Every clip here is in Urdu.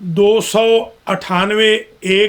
298A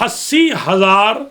80,000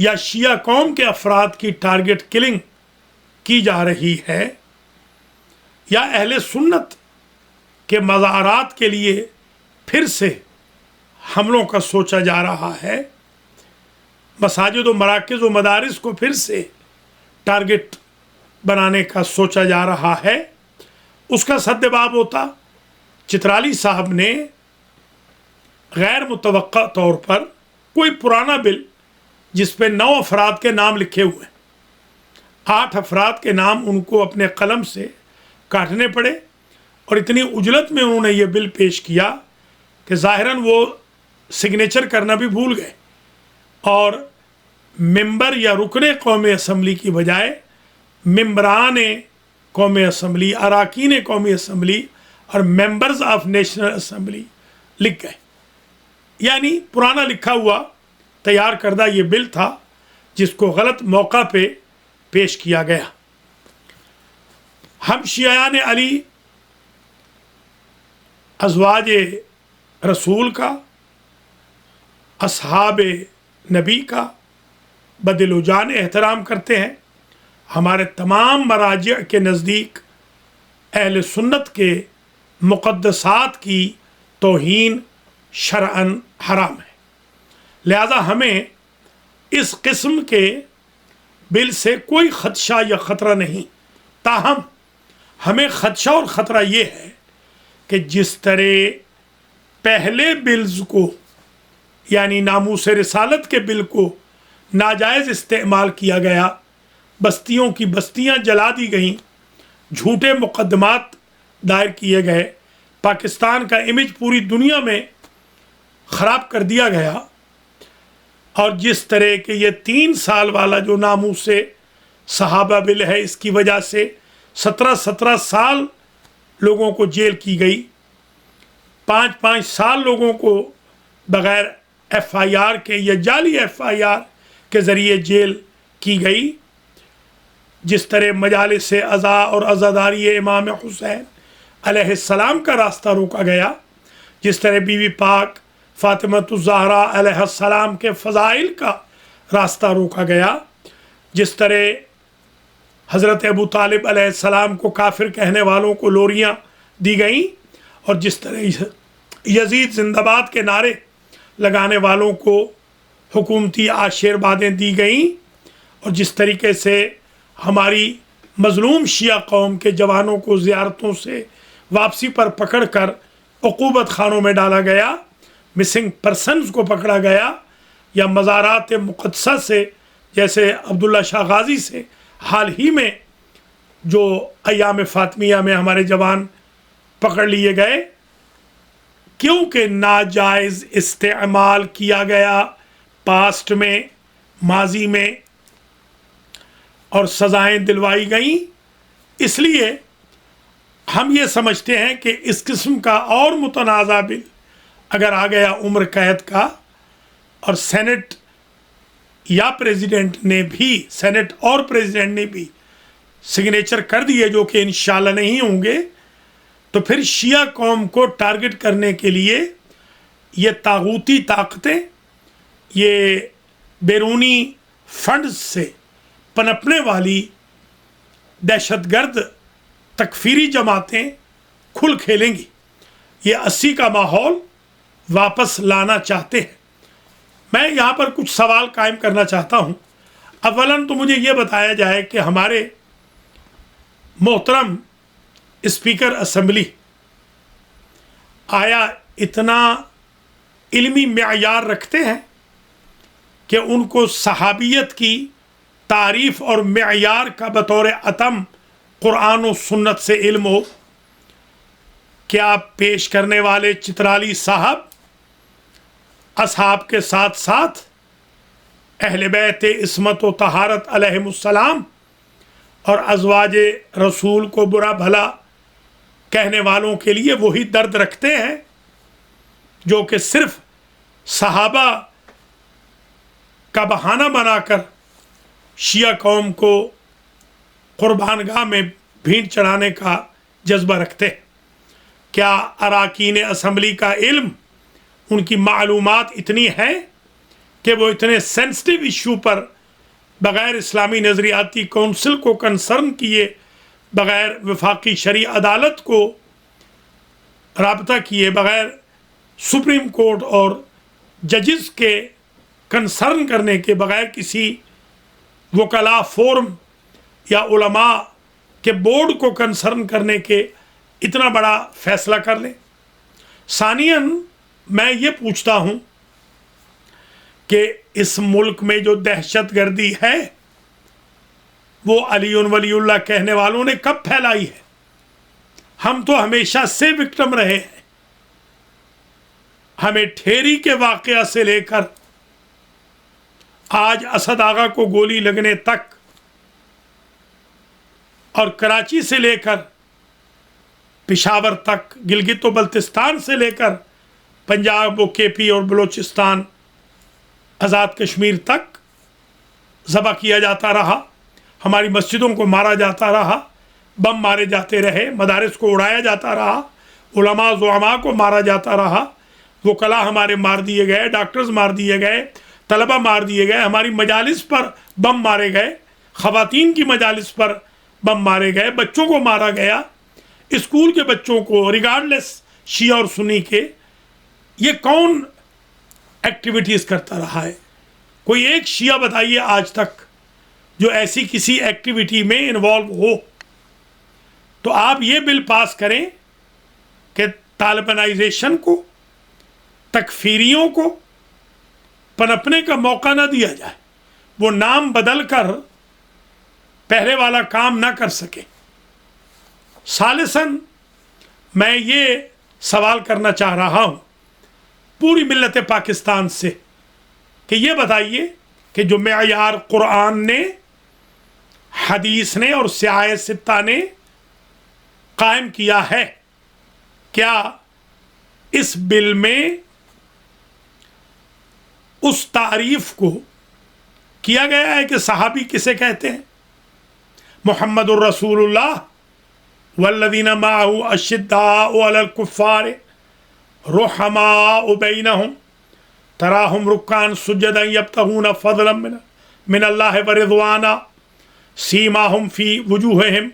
یا شیعہ قوم کے افراد کی ٹارگٹ کلنگ کی جا رہی ہے، یا اہل سنت کے مزارات کے لیے پھر سے حملوں کا سوچا جا رہا ہے، مساجد و مراکز و مدارس کو پھر سے ٹارگٹ بنانے کا سوچا جا رہا ہے، اس کا سدباب ہوتا چترالی صاحب نے غیر متوقع طور پر کوئی پرانا بل جس پہ 9 افراد کے نام لکھے ہوئے ہیں، 8 افراد کے نام ان کو اپنے قلم سے کاٹنے پڑے، اور اتنی عجلت میں انہوں نے یہ بل پیش کیا کہ ظاہراً وہ سگنیچر کرنا بھی بھول گئے، اور ممبر یا رکن قومی اسمبلی کی بجائے ممبران قومی اسمبلی، اراکین قومی اسمبلی اور ممبرز آف نیشنل اسمبلی لکھ گئے، یعنی پرانا لکھا ہوا تیار کردہ یہ بل تھا جس کو غلط موقع پہ پیش کیا گیا۔ ہم شیعان علی ازواج رسول کا، اصحاب نبی کا بدل و جان احترام کرتے ہیں۔ ہمارے تمام مراجع کے نزدیک اہل سنت کے مقدسات کی توہین شرعاً حرام ہے، لہذا ہمیں اس قسم کے بل سے کوئی خدشہ یا خطرہ نہیں، تاہم ہمیں خدشہ اور خطرہ یہ ہے کہ جس طرح پہلے بلز کو، یعنی ناموس رسالت کے بل کو ناجائز استعمال کیا گیا، بستیوں کی بستیاں جلا دی گئیں، جھوٹے مقدمات دائر کیے گئے، پاکستان کا امیج پوری دنیا میں خراب کر دیا گیا، اور جس طرح کہ یہ 3 سال والا جو ناموس صحابہ بل ہے، اس کی وجہ سے 17 سال لوگوں کو جیل کی گئی، 5 سال لوگوں کو بغیر ایف آئی آر کے یا جعلی ایف آئی آر کے ذریعے جیل کی گئی، جس طرح مجالس عزا اور عزاداری امام حسین علیہ السلام کا راستہ روکا گیا، جس طرح بی بی پاک فاطمۃ الزہرا علیہ السلام کے فضائل کا راستہ روکا گیا، جس طرح حضرت ابو طالب علیہ السلام کو کافر کہنے والوں کو لوریاں دی گئیں، اور جس طرح یزید زندہ باد کے نعرے لگانے والوں کو حکومتی آشیروادیں دی گئیں، اور جس طریقے سے ہماری مظلوم شیعہ قوم کے جوانوں کو زیارتوں سے واپسی پر پکڑ کر عقوبت خانوں میں ڈالا گیا، مسنگ پرسنز کو پکڑا گیا، یا مزارات مقدسہ سے جیسے عبداللہ شاہ غازی سے حال ہی میں جو ایام فاطمیہ میں ہمارے جوان پکڑ لیے گئے، کیونکہ ناجائز استعمال کیا گیا پاسٹ میں، ماضی میں، اور سزائیں دلوائی گئیں۔ اس لیے ہم یہ سمجھتے ہیں کہ اس قسم کا اور متنازع بل اگر آ گیا عمر قید کا، اور سینٹ یا پریزیڈنٹ نے بھی، سینٹ اور پریزیڈنٹ نے بھی سگنیچر کر دیے، جو کہ انشاءاللہ نہیں ہوں گے، تو پھر شیعہ قوم کو ٹارگٹ کرنے کے لیے یہ طاغوتی طاقتیں، یہ بیرونی فنڈز سے پنپنے والی دہشت گرد تکفیری جماعتیں کھل کھیلیں گی، یہ 80 کا ماحول واپس لانا چاہتے ہیں۔ میں یہاں پر کچھ سوال قائم کرنا چاہتا ہوں۔ اولاً تو مجھے یہ بتایا جائے کہ ہمارے محترم اسپیکر اسمبلی آیا اتنا علمی معیار رکھتے ہیں کہ ان کو صحابیت کی تعریف اور معیار کا بطور اتم قرآن و سنت سے علم ہو؟ کیا پیش کرنے والے چترالی صاحب اصحاب کے ساتھ ساتھ اہل بیت عصمت و طہارت علیہم السلام اور ازواج رسول کو برا بھلا کہنے والوں کے لیے وہی درد رکھتے ہیں جو کہ صرف صحابہ کا بہانہ بنا کر شیعہ قوم کو قربان گاہ میں بھینٹ چڑھانے کا جذبہ رکھتے ہیں؟ کیا اراکین اسمبلی کا علم، ان کی معلومات اتنی ہے کہ وہ اتنے سینسٹیو ایشو پر بغیر اسلامی نظریاتی کونسل کو کنسرن کیے، بغیر وفاقی شرعی عدالت کو رابطہ کیے، بغیر سپریم کورٹ اور ججز کے کنسرن کرنے کے، بغیر کسی وکلاء فورم یا علماء کے بورڈ کو کنسرن کرنے کے اتنا بڑا فیصلہ کر لیں۔ ثانیاً میں یہ پوچھتا ہوں کہ اس ملک میں جو دہشت گردی ہے وہ علی ولی اللہ کہنے والوں نے کب پھیلائی ہے؟ ہم تو ہمیشہ سے وکٹم رہے ہیں۔ ہمیں ٹھیری کے واقعہ سے لے کر آج اسد آغا کو گولی لگنے تک، اور کراچی سے لے کر پشاور تک، گلگت و بلتستان سے لے کر پنجاب و کے پی اور بلوچستان آزاد کشمیر تک ذبح کیا جاتا رہا، ہماری مسجدوں کو مارا جاتا رہا، بم مارے جاتے رہے، مدارس کو اڑایا جاتا رہا، علماء زعماء کو مارا جاتا رہا، وکلاء ہمارے مار دیے گئے، ڈاکٹرز مار دیے گئے، طلبہ مار دیے گئے، ہماری مجالس پر بم مارے گئے، خواتین کی مجالس پر بم مارے گئے، بچوں کو مارا گیا، اسکول کے بچوں کو ریگارڈلیس شیعہ اور سنی کے۔ یہ کون ایکٹیویٹیز کرتا رہا ہے؟ کوئی ایک شیعہ بتائیے آج تک جو ایسی کسی ایکٹیویٹی میں انوالو ہو۔ تو آپ یہ بل پاس کریں کہ طالبانائزیشن کو، تکفیریوں کو پنپنے کا موقع نہ دیا جائے، وہ نام بدل کر پہلے والا کام نہ کر سکے۔ ثالثاً میں یہ سوال کرنا چاہ رہا ہوں پوری ملت پاکستان سے کہ یہ بتائیے کہ جو معیار قرآن نے، حدیث نے اور سیاہ ستہ نے قائم کیا ہے، کیا اس بل میں اس تعریف کو کیا گیا ہے کہ صحابی کسے کہتے ہیں؟ محمد الرسول اللہ والذین معہ اشداء علی الکفار رحماء بینہم تراہم رکعا سجدا یبتغون فضلا من اللہ ورضوانا سیماہم فی وجوہہم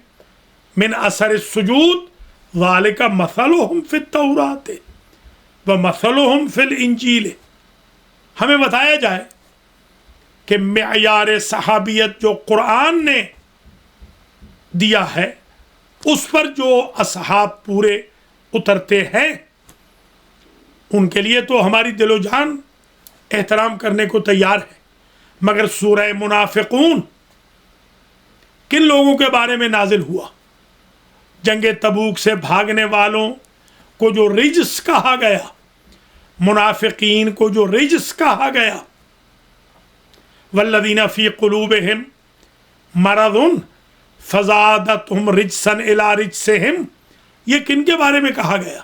من اثر السجود ذالک مثلہم فی التوراۃ ومثلہم فی الانجیل۔ ہمیں بتایا جائے کہ معیار صحابیت جو قرآن نے دیا ہے اس پر جو اصحاب پورے اترتے ہیں، ان کے لیے تو ہماری دل و جان احترام کرنے کو تیار ہے، مگر سورہ منافقون کن لوگوں کے بارے میں نازل ہوا؟ جنگ تبوک سے بھاگنے والوں کو جو رجس کہا گیا، منافقین کو جو رجس کہا گیا، والذین فی قلوبہم مرض فزادتہم رجسا الی رجسہم، یہ کن کے بارے میں کہا گیا؟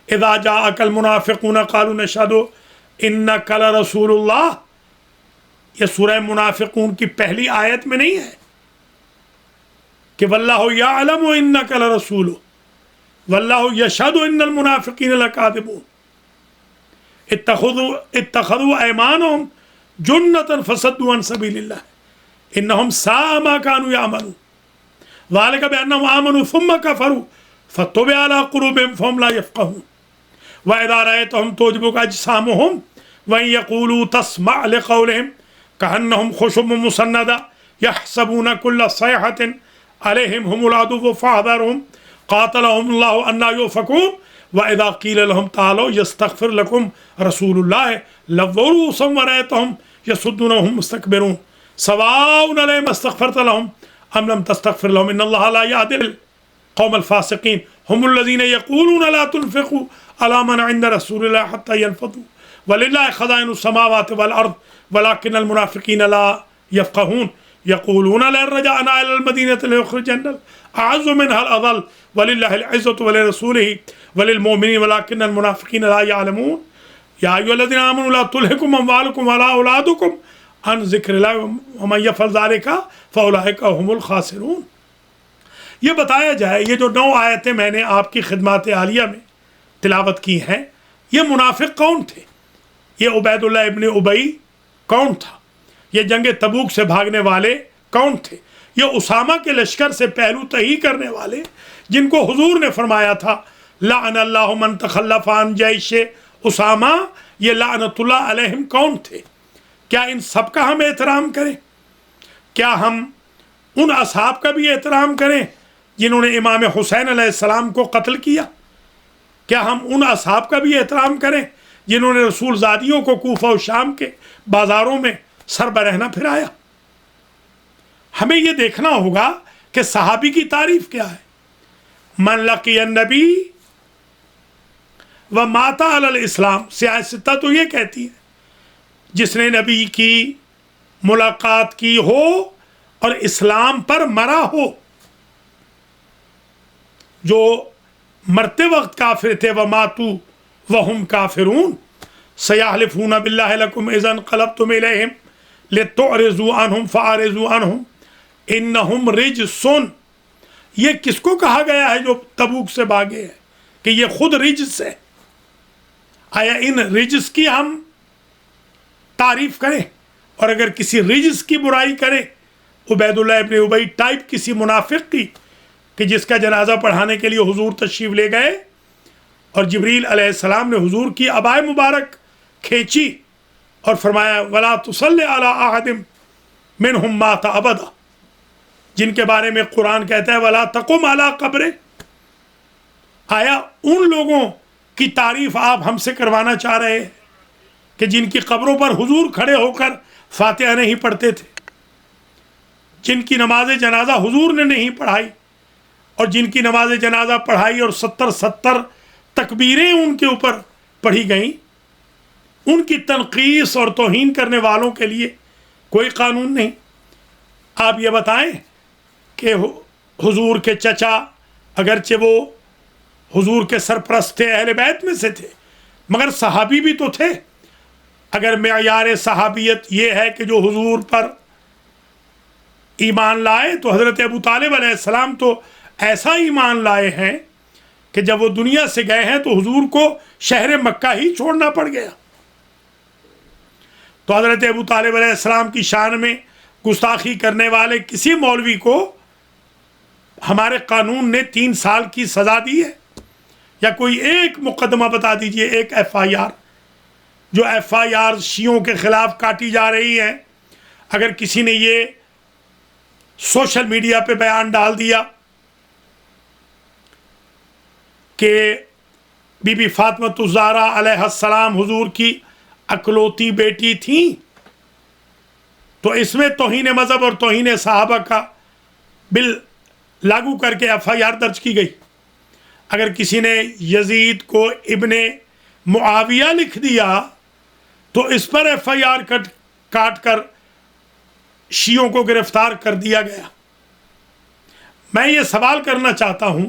اذا جاءک المنافقون قالوا نشہد انک لرسول اللہ، یہ سورہ منافقون کی پہلی آیت میں نہیں ہے کہ واللہ یعلم انک لرسول واللہ یشہد ان المنافقین لکاذبون، اتخذوا ایمانہم جنتا فصدوا عن سبیل اللہ انہم ساء ما كانوا یعملون ذالک بانہم آمنوا ثم کفروا فطبع علی قلوبہم فہم لا یفقہون وَإِذَا رَأَيْتَهُمْ تُعْجِبُكَ أَجْسَامُهُمْ وَإِن يَقُولُوا تَسْمَعْ لِقَوْلِهِمْ كَأَنَّهُمْ خُشُبٌ مُّسَنَّدَةٌ يَحْسَبُونَ كُلَّ صَيْحَةٍ عَلَيْهِمْ هُمُ الْعَدُوُّ فَاحْذَرْهُمْ قَاتَلَهُمُ اللَّهُ أَنَّىٰ يُؤْفَكُونَ وَإِذَا قِيلَ لَهُمْ تَعَالَوْا يَسْتَغْفِرْ لَكُمْ رَسُولُ اللَّهِ لَوَّوْا رُءُوسَهُمْ وَرَأَيْتَهُمْ يَصُدُّونَ وَهُمْ مُسْتَكْبِرُونَ سَوَاءٌ عَلَيْهِمْ أَسْتَغْفَرْتَ لَهُمْ أَمْ لَمْ تَسْتَغْفِرْ لَهُمْ إِنَّ اللَّهَ لَا يَهْدِي الْقَوْمَ الْفَاسِقِينَ هم الذين يقولون لا تنفقوا على من عند رسول الله حتى ينفضوا ولله خزائن السماوات والأرض ولكن المنافقين لا يفقهون يقولون لئن رجعنا إلى المدينة ليخرجن الأعز منها الأذل ولله العزة ولرسوله وللمؤمنين ولكن المنافقين لا يعلمون يا أيها الذين آمنوا لا تلهكم أموالكم ولا أولادكم عن ذكر الله ومن يفعل ذلك فأولئك هم الخاسرون۔ یہ بتایا جائے یہ جو 9 آیتیں میں نے آپ کی خدمات عالیہ میں تلاوت کی ہیں، یہ منافق کون تھے؟ یہ عبید اللہ ابن ابی کون تھا؟ یہ جنگ تبوک سے بھاگنے والے کون تھے؟ یہ اسامہ کے لشکر سے پہلو تہی کرنے والے جن کو حضور نے فرمایا تھا لعن اللہ من تخلف عن جیش اسامہ، یہ لعنت اللہ علیہم کون تھے؟ کیا ان سب کا ہم احترام کریں؟ کیا ہم ان اصحاب کا بھی احترام کریں جنہوں نے امام حسین علیہ السلام کو قتل کیا؟ کیا ہم ان اصحاب کا بھی احترام کریں جنہوں نے رسول زادیوں کو کوفہ و شام کے بازاروں میں سر برہنہ پھرایا؟ ہمیں یہ دیکھنا ہوگا کہ صحابی کی تعریف کیا ہے۔ من لقی النبی و مات علی الاسلام، سیاہ ستہ تو یہ کہتی ہے جس نے نبی کی ملاقات کی ہو اور اسلام پر مرا ہو۔ جو مرتے وقت کافر تھے وماتوا وہم کافرون سیحلفون باللہ لکم اذا انقلبتم الیہم لتعرضوا عنہم فاعرضوا عنہم انہم رجس، یہ کس کو کہا گیا ہے جو تبوک سے بھاگے ہیں کہ یہ خود رجس ہے؟ آیا ان رجس کی ہم تعریف کریں؟ اور اگر کسی رجس کی برائی کریں، عبید اللہ ابن ابی ٹائپ کسی منافق کی کہ جس کا جنازہ پڑھانے کے لیے حضور تشریف لے گئے اور جبریل علیہ السلام نے حضور کی عبائے مبارک کھینچی اور فرمایا وَلَا تُصَلِّ عَلَىٰ أَحَدٍ مِّنْهُمْ مَاتَ أَبَدًا، جن کے بارے میں قرآن کہتا ہے وَلَا تَقُمْ عَلَىٰ قَبْرِهِ۔ آیا ان لوگوں کی تعریف آپ ہم سے کروانا چاہ رہے ہیں کہ جن کی قبروں پر حضور کھڑے ہو کر فاتحہ نہیں پڑھتے تھے، جن کی نماز جنازہ حضور نے نہیں پڑھائی اور جن کی نماز جنازہ پڑھائی اور 70 تکبیریں ان کے اوپر پڑھی گئیں؟ ان کی تنقیص اور توہین کرنے والوں کے لیے کوئی قانون نہیں۔ آپ یہ بتائیں کہ حضور کے چچا اگرچہ وہ حضور کے سرپرست تھے، اہل بیت میں سے تھے، مگر صحابی بھی تو تھے۔ اگر معیار صحابیت یہ ہے کہ جو حضور پر ایمان لائے تو حضرت ابو طالب علیہ السلام تو ایسا ایمان لائے ہیں کہ جب وہ دنیا سے گئے ہیں تو حضور کو شہر مکہ ہی چھوڑنا پڑ گیا۔ تو حضرت ابو طالب علیہ السلام کی شان میں گستاخی کرنے والے کسی مولوی کو ہمارے قانون نے 3 سال کی سزا دی ہے؟ یا کوئی ایک مقدمہ بتا دیجئے، ایک ایف آئی آر، جو ایف آئی آر شیعوں کے خلاف کاٹی جا رہی ہے۔ اگر کسی نے یہ سوشل میڈیا پہ بیان ڈال دیا کہ بی بی فاطمہ الزہرا علیہ السلام حضور کی اکلوتی بیٹی تھیں، تو اس میں توہین مذہب اور توہین صحابہ کا بل لاگو کر کے ایف آئی آر درج کی گئی۔ اگر کسی نے یزید کو ابن معاویہ لکھ دیا تو اس پر ایف آئی آر کاٹ کر شیعوں کو گرفتار کر دیا گیا۔ میں یہ سوال کرنا چاہتا ہوں،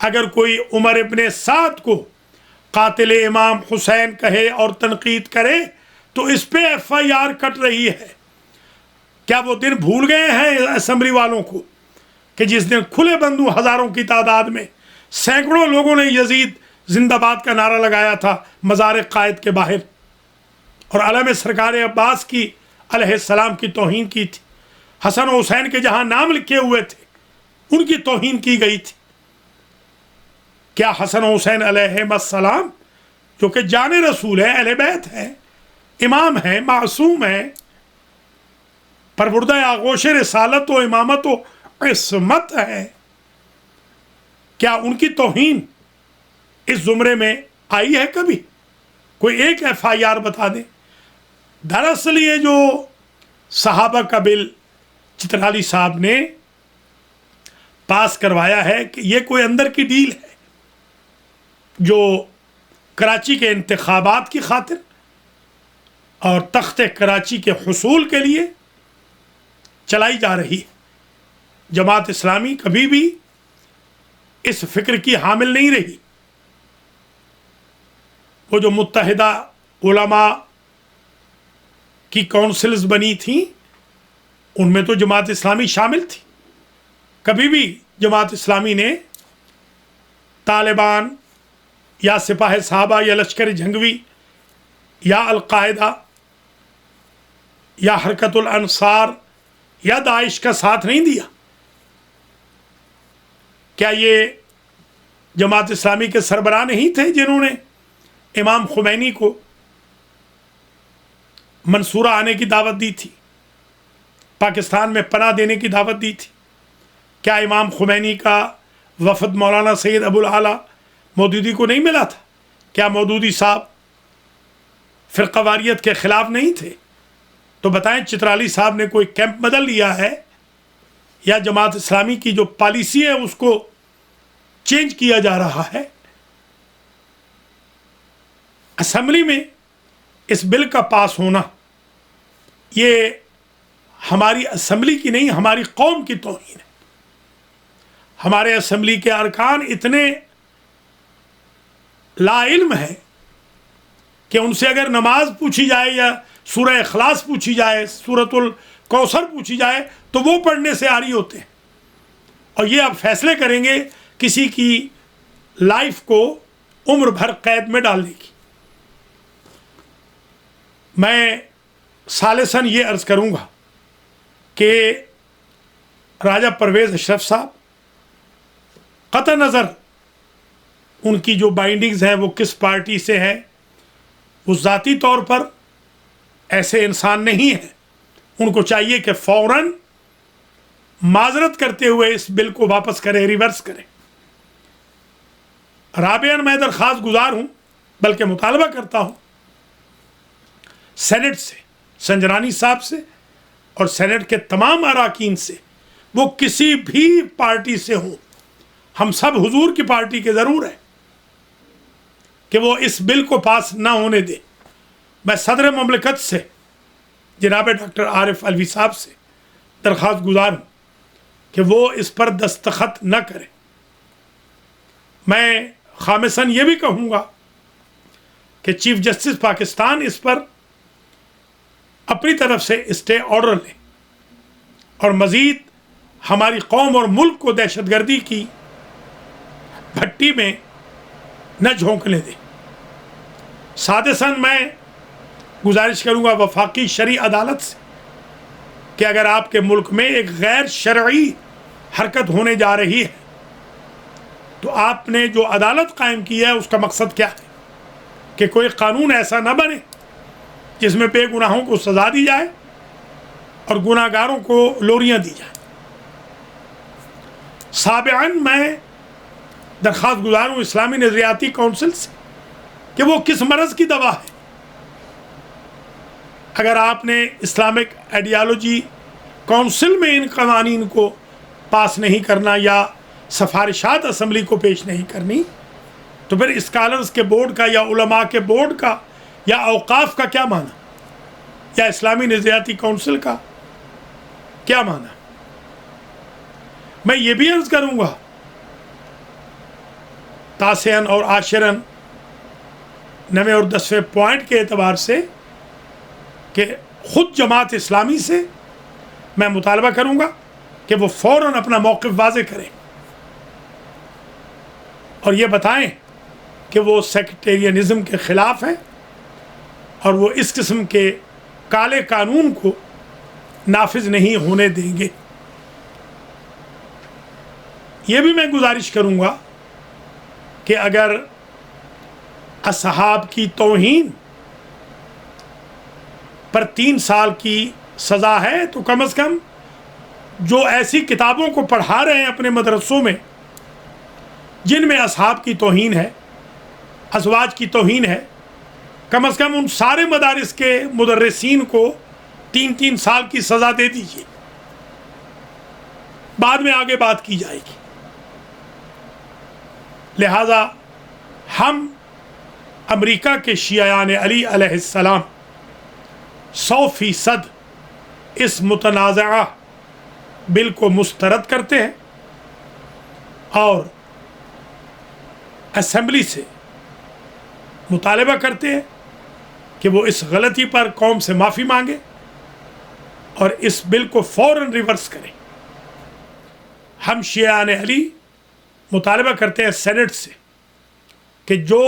اگر کوئی عمر ابن سعد کو قاتل امام حسین کہے اور تنقید کرے تو اس پہ ایف آئی آر کٹ رہی ہے۔ کیا وہ دن بھول گئے ہیں اسمبلی والوں کو کہ جس دن کھلے بندوں ہزاروں کی تعداد میں سینکڑوں لوگوں نے یزید زندہ باد کا نعرہ لگایا تھا مزار قائد کے باہر، اور علم سرکار عباس کی علیہ السلام کی توہین کی تھی، حسن و حسین کے جہاں نام لکھے ہوئے تھے ان کی توہین کی گئی تھی؟ کیا حسن و حسین علیہ السلام جو کہ جان رسول ہے، اہل بیت ہے، امام ہے، معصوم ہے، پروردہ آغوش رسالت و امامت و عصمت ہے، کیا ان کی توہین اس زمرے میں آئی ہے کبھی؟ کوئی ایک ایف آئی آر بتا دیں۔ دراصل یہ جو صحابہ کا بل چترالی صاحب نے پاس کروایا ہے کہ یہ کوئی اندر کی ڈیل ہے جو کراچی کے انتخابات کی خاطر اور تخت کراچی کے حصول کے لیے چلائی جا رہی ہے۔ جماعت اسلامی کبھی بھی اس فکر کی حامل نہیں رہی۔ وہ جو متحدہ علماء کی کونسلز بنی تھیں ان میں تو جماعت اسلامی شامل تھی۔ کبھی بھی جماعت اسلامی نے طالبان یا سپاہ صحابہ یا لشکر جھنگوی یا القاعدہ یا حرکت الانصار یا داعش کا ساتھ نہیں دیا؟ کیا یہ جماعت اسلامی کے سربراہ نہیں تھے جنہوں نے امام خمینی کو منصورہ آنے کی دعوت دی تھی، پاکستان میں پناہ دینے کی دعوت دی تھی؟ کیا امام خمینی کا وفد مولانا سید ابو العلا مودودی کو نہیں ملا تھا؟ کیا مودودی صاحب فرقہ واریت کے خلاف نہیں تھے؟ تو بتائیں چترالی صاحب نے کوئی کیمپ بدل لیا ہے یا جماعت اسلامی کی جو پالیسی ہے اس کو چینج کیا جا رہا ہے؟ اسمبلی میں اس بل کا پاس ہونا یہ ہماری اسمبلی کی نہیں، ہماری قوم کی توہین ہے۔ ہمارے اسمبلی کے ارکان اتنے لا علم ہیں کہ ان سے اگر نماز پوچھی جائے یا سورہ اخلاص پوچھی جائے، سورۃ الکوثر پوچھی جائے تو وہ پڑھنے سے عاری ہوتے ہیں، اور یہ اب فیصلے کریں گے کسی کی لائف کو عمر بھر قید میں ڈالنے کی۔ میں ثالثاً یہ عرض کروں گا کہ راجہ پرویز اشرف صاحب قطع نظر ان کی جو بائنڈنگز ہیں وہ کس پارٹی سے ہیں، وہ ذاتی طور پر ایسے انسان نہیں ہیں، ان کو چاہیے کہ فوراً معذرت کرتے ہوئے اس بل کو واپس کریں، ریورس کریں۔ رابعاً میں درخواست گزار ہوں، بلکہ مطالبہ کرتا ہوں سینٹ سے، سنجرانی صاحب سے اور سینٹ کے تمام اراکین سے، وہ کسی بھی پارٹی سے ہوں، ہم سب حضور کی پارٹی کے ضرور ہیں، کہ وہ اس بل کو پاس نہ ہونے دیں۔ میں صدر مملکت سے جناب ڈاکٹر عارف علوی صاحب سے درخواست گزار ہوں کہ وہ اس پر دستخط نہ کریں۔ میں خامساً یہ بھی کہوں گا کہ چیف جسٹس پاکستان اس پر اپنی طرف سے اسٹے آرڈر لیں اور مزید ہماری قوم اور ملک کو دہشت گردی کی بھٹی میں نہ جھونکنے دیں۔ سادساً میں گزارش کروں گا وفاقی شرعی عدالت سے کہ اگر آپ کے ملک میں ایک غیر شرعی حرکت ہونے جا رہی ہے تو آپ نے جو عدالت قائم کی ہے اس کا مقصد کیا ہے، کہ کوئی قانون ایسا نہ بنے جس میں بے گناہوں کو سزا دی جائے اور گناہ گاروں کو لوریاں دی جائیں۔ سابعاً میں درخواست گزار ہوں اسلامی نظریاتی کونسل سے کہ وہ کس مرض کی دوا ہے۔ اگر آپ نے اسلامک آئیڈیالوجی کونسل میں ان قوانین کو پاس نہیں کرنا یا سفارشات اسمبلی کو پیش نہیں کرنی تو پھر اسکالرز کے بورڈ کا یا علماء کے بورڈ کا یا اوقاف کا کیا معنی، یا اسلامی نظریاتی کونسل کا کیا معنی؟ میں یہ بھی عرض کروں گا تاسعاً اور عاشراً 9 اور 10 پوائنٹ کے اعتبار سے کہ خود جماعت اسلامی سے میں مطالبہ کروں گا کہ وہ فوراً اپنا موقف واضح کریں اور یہ بتائیں کہ وہ سیکٹیرینزم کے خلاف ہیں اور وہ اس قسم کے کالے قانون کو نافذ نہیں ہونے دیں گے۔ یہ بھی میں گزارش کروں گا کہ اگر اصحاب کی توہین پر 3 سال کی سزا ہے تو کم از کم جو ایسی کتابوں کو پڑھا رہے ہیں اپنے مدرسوں میں جن میں اصحاب کی توہین ہے، ازواج کی توہین ہے، کم از کم ان سارے مدارس کے مدرسین کو 3 سال کی سزا دے دیجیے، بعد میں آگے بات کی جائے گی۔ لہذا ہم امریکہ کے شیعیان علی علیہ السلام 100% اس متنازعہ بل کو مسترد کرتے ہیں اور اسمبلی سے مطالبہ کرتے ہیں کہ وہ اس غلطی پر قوم سے معافی مانگے اور اس بل کو فوراً ریورس کریں۔ ہم شیعیان علی مطالبہ کرتے ہیں سینٹ سے کہ جو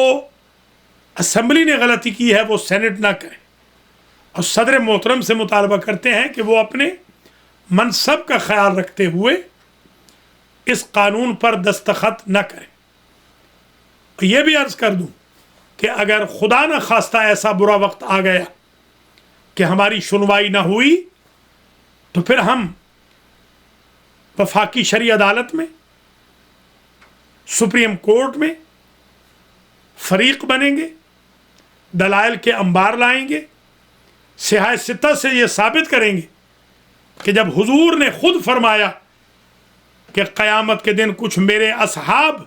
اسمبلی نے غلطی کی ہے وہ سینٹ نہ کرے، اور صدر محترم سے مطالبہ کرتے ہیں کہ وہ اپنے منصب کا خیال رکھتے ہوئے اس قانون پر دستخط نہ کریں۔ یہ بھی عرض کر دوں کہ اگر خدا نہ خواستہ ایسا برا وقت آ گیا کہ ہماری سنوائی نہ ہوئی تو پھر ہم وفاقی شرعی عدالت میں، سپریم کورٹ میں فریق بنیں گے، دلائل کے انبار لائیں گے، سیاہ ستہ سے یہ ثابت کریں گے کہ جب حضور نے خود فرمایا کہ قیامت کے دن کچھ میرے اصحاب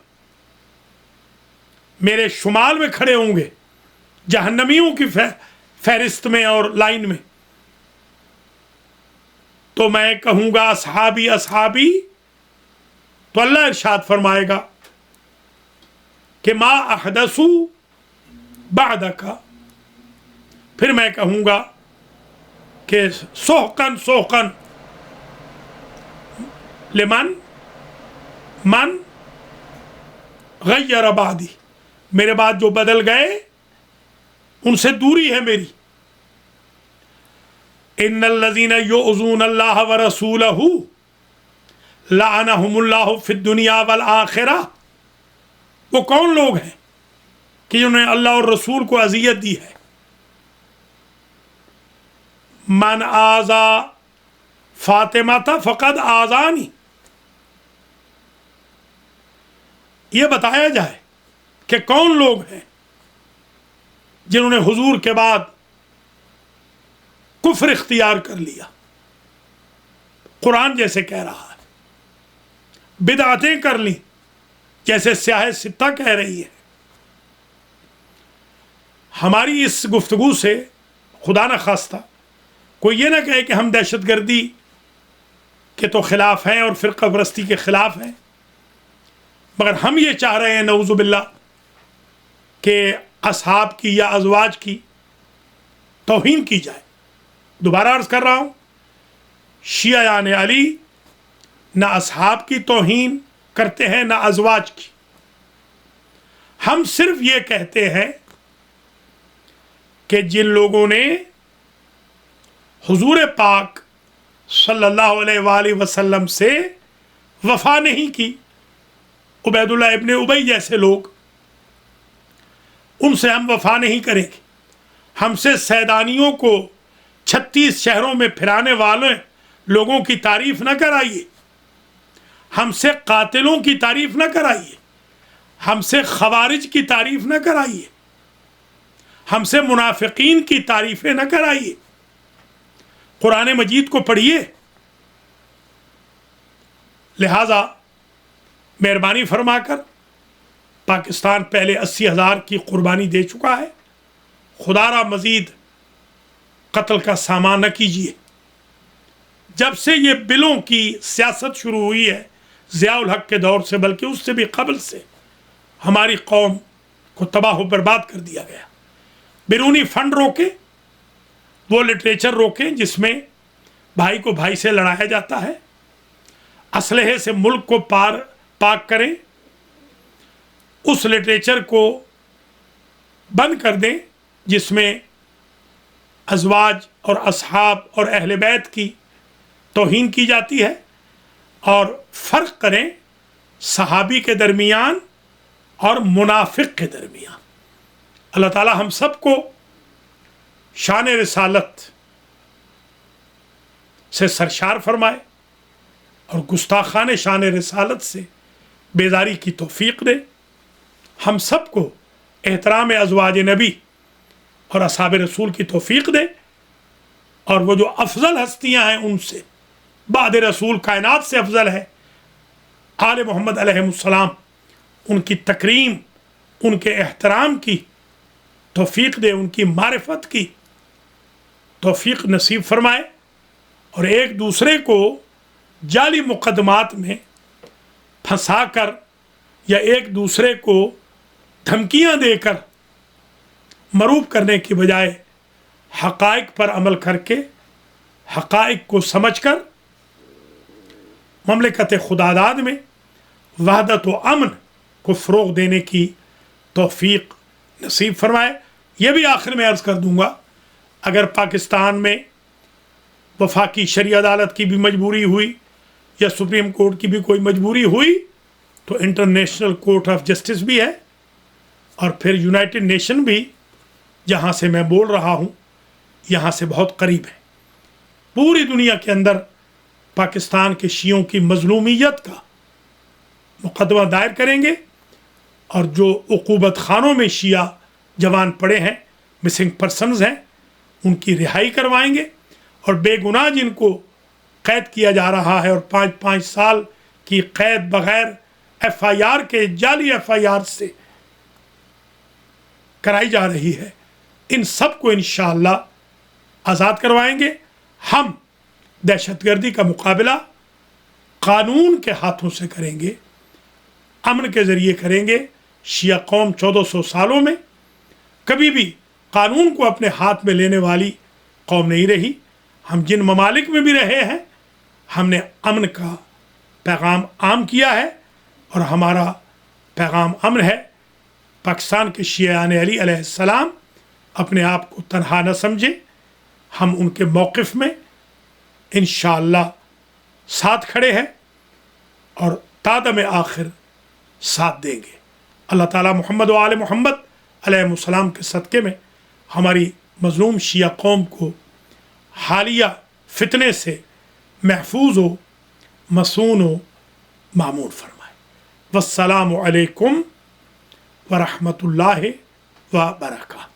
میرے شمال میں کھڑے ہوں گے، جہنمیوں کی فہرست میں اور لائن میں، تو میں کہوں گا اصحابی اصحابی، تو اللہ ارشاد فرمائے گا کہ ما احدثو بعدک، پھر میں کہوں گا کہ سحقن سحقن لمن من غیر بعدی، میرے بعد جو بدل گئے ان سے دوری ہے میری۔ ان الذین یؤذون اللہ ورسولہ لعنہم اللہ فی الدنیا والآخرہ، وہ کون لوگ ہیں کہ جنہوں نے اللہ اور رسول کو اذیت دی ہے؟ من آذا فاطمہ فقد آذانی، یہ بتایا جائے کہ کون لوگ ہیں جنہوں نے حضور کے بعد کفر اختیار کر لیا۔ قرآن جیسے کہہ رہا ہے، بدعتیں کر لیں جیسے سیاہ ستہ کہہ رہی ہے۔ ہماری اس گفتگو سے خدا نہ خواستہ کوئی یہ نہ کہے کہ ہم دہشت گردی کے تو خلاف ہیں اور فرقہ پرستی کے خلاف ہیں، مگر ہم یہ چاہ رہے ہیں نعوذ باللہ کہ اصحاب کی یا ازواج کی توہین کی جائے۔ دوبارہ عرض کر رہا ہوں، شیعیان علی نہ اصحاب کی توہین کرتے ہیں نہ ازواج کی، ہم صرف یہ کہتے ہیں کہ جن لوگوں نے حضور پاک صلی اللہ علیہ وآلہ وسلم سے وفا نہیں کی، عبید اللہ ابن ابی جیسے لوگ، ان سے ہم وفا نہیں کریں گے۔ ہم سے سیدانیوں کو 36 شہروں میں پھرانے والے لوگوں کی تعریف نہ کرائیے، ہم سے قاتلوں کی تعریف نہ کرائیے، ہم سے خوارج کی تعریف نہ کرائیے، ہم سے منافقین کی تعریفیں نہ کرائیے۔ قرآن مجید کو پڑھیے۔ لہذا مہربانی فرما کر، پاکستان پہلے 80,000 کی قربانی دے چکا ہے، خدا را مزید قتل کا سامان نہ کیجیے۔ جب سے یہ بلوں کی سیاست شروع ہوئی ہے ضیاء الحق کے دور سے، بلکہ اس سے بھی قبل سے، ہماری قوم کو تباہ و برباد کر دیا گیا۔ بیرونی فنڈ روکے، وہ لٹریچر روکیں جس میں بھائی کو بھائی سے لڑایا جاتا ہے، اسلحے سے ملک کو پاک کریں، اس لٹریچر کو بند کر دیں جس میں ازواج اور اصحاب اور اہل بیت کی توہین کی جاتی ہے، اور فرق کریں صحابی کے درمیان اور منافق کے درمیان۔ اللہ تعالی ہم سب کو شان رسالت سے سرشار فرمائے اور گستاخان شان رسالت سے بیزاری کی توفیق دے۔ ہم سب کو احترام ازواج نبی اور اصحاب رسول کی توفیق دے، اور وہ جو افضل ہستیاں ہیں ان سے، بعد رسول کائنات سے افضل ہے آل محمد علیہ السلام، ان کی تکریم، ان کے احترام کی توفیق دے، ان کی معرفت کی توفیق نصیب فرمائے، اور ایک دوسرے کو جعلی مقدمات میں پھنسا کر یا ایک دوسرے کو دھمکیاں دے کر مروب کرنے کی بجائے حقائق پر عمل کر کے، حقائق کو سمجھ کر مملکت خداداد میں وحدت و امن کو فروغ دینے کی توفیق نصیب فرمائے۔ یہ بھی آخر میں عرض کر دوں گا، اگر پاکستان میں وفاقی شرعی عدالت کی بھی مجبوری ہوئی یا سپریم کورٹ کی بھی کوئی مجبوری ہوئی تو انٹرنیشنل کورٹ آف جسٹس بھی ہے، اور پھر یونائٹڈ نیشن بھی جہاں سے میں بول رہا ہوں یہاں سے بہت قریب ہے۔ پوری دنیا کے اندر پاکستان کے شیعوں کی مظلومیت کا مقدمہ دائر کریں گے، اور جو عقوبت خانوں میں شیعہ جوان پڑے ہیں، مسنگ پرسنز ہیں، ان کی رہائی کروائیں گے، اور بے گناہ جن کو قید کیا جا رہا ہے اور 5 سال کی قید بغیر ایف آئی آر کے، جعلی ایف آئی آر سے کرائی جا رہی ہے، ان سب کو انشاءاللہ آزاد کروائیں گے۔ ہم دہشت گردی کا مقابلہ قانون کے ہاتھوں سے کریں گے، امن کے ذریعے کریں گے۔ شیعہ قوم 1400 سالوں میں کبھی بھی قانون کو اپنے ہاتھ میں لینے والی قوم نہیں رہی۔ ہم جن ممالک میں بھی رہے ہیں، ہم نے امن کا پیغام عام کیا ہے، اور ہمارا پیغام امن ہے۔ پاکستان کے شیعان علی علیہ السلام اپنے آپ کو تنہا نہ سمجھیں، ہم ان کے موقف میں انشاءاللہ ساتھ کھڑے ہیں اور تادم آخر ساتھ دیں گے۔ اللہ تعالیٰ محمد و آل محمد علیہ السلام کے صدقے میں ہماری مظلوم شیعہ قوم کو حالیہ فتنے سے محفوظ و مصون و معمون فرمائے۔ والسلام علیکم ورحمۃ اللہ وبرکاتہ۔